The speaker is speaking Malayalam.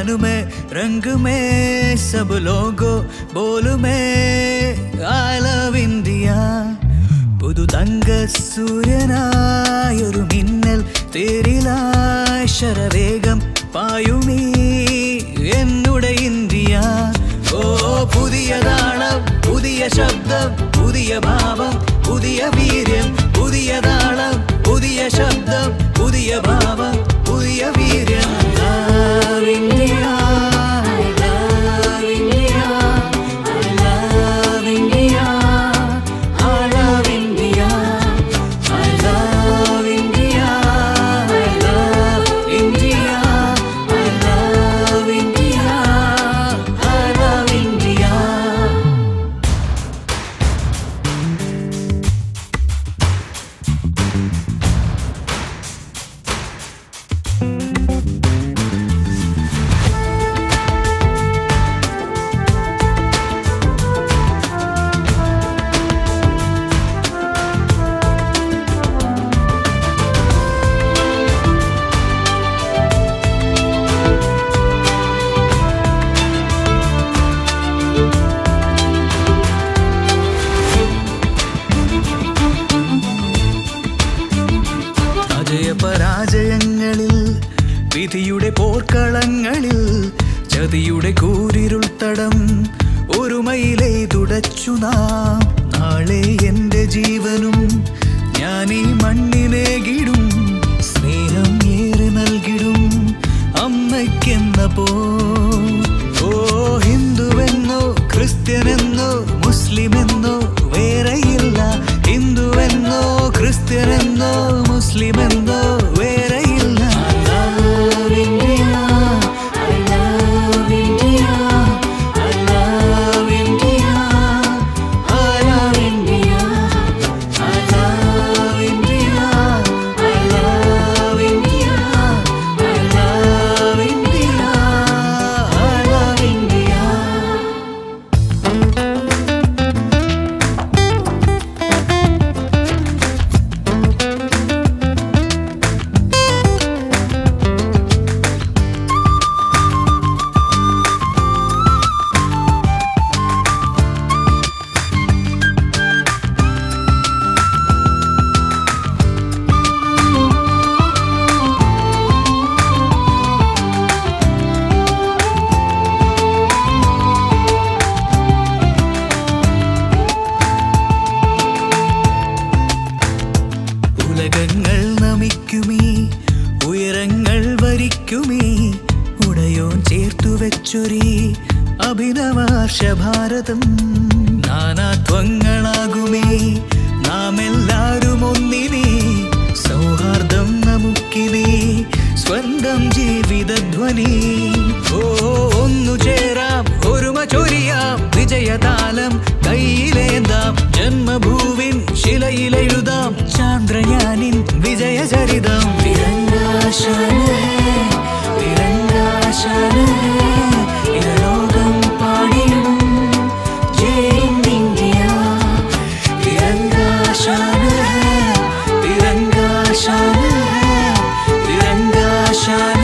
में रंग में सब लोगों बोलू में I love India. പുതു തങ്ക സൂര്യനായൊരു മിന്നൽ തേരിലായി ശരവേഗം പായുമീ എന്നുടെ ഇന്ത്യ. ഓ പുതിയ താളം പുതിയ ശബ്ദം പുതിയ ഭാവം പുതിയ വീര്യം പുതിയ താളം പുതിയ ശബ്ദം പുതിയ ഭാവം പുതിയ വീര്യം. Love India, love India, love India, love India, love India, love India, love India, love India. പരാജയങ്ങളിൽ വിധിയുടെ പോർക്കളങ്ങളിൽ ചതിയുടെ കൂരിരുൾ തടം ഒരുമയിലെ തുടച്ചു നാം. നാളെ എൻ്റെ ജീവനും ഞാൻ ഈ മണ്ണിനേകിടും സ്നേഹം ഏറെ നൽകിടും അമ്മയ്ക്കെന്ന പോ. ഓ ഹിന്ദുവെന്നോ ക്രിസ്ത്യനെന്നോ മുസ്ലിമെന്നോ വേറെയില്ല. ഹിന്ദുവെന്നോ ക്രിസ്ത്യനെന്നോ മുസ്ലിമെന്നോ വേറെയില്ല. I love India, I love India, I love India, I love India, I love India, I love India, I love India, I love India. ഉലകങ്ങൾ നമിക്കുമീ ഉയരങ്ങൾ വരിക്കുമീ ഉടയോൻ ചേർത്തു വെച്ചൊരീ അഭിനവാർഷ ഭാരതം. നാനാത്വങ്ങളാകുമേ നാം എല്ലാരും ഒന്നിനേ സൗഹാർദ്ദം നമുക്കിനേ സ്വന്തം ജീവിതധ്വനി. ഓ ഒന്നു ചേരാം ഒരുമ ചൊരിയാം വിജയതാലം കയ്യിലേന്താം ജന്മഭൂവിൻ ശിലയിലെഴുതാം ചാന്ദ്രയാനിൻ വിജയചരിതം. തിരങ്കാശാന തിരങ്കാശാന ലോകം പാടിയും ജയ് ഇന്ത്യ. തിരങ്കാശാന തിരങ്കാശാന തിരങ്കാശാന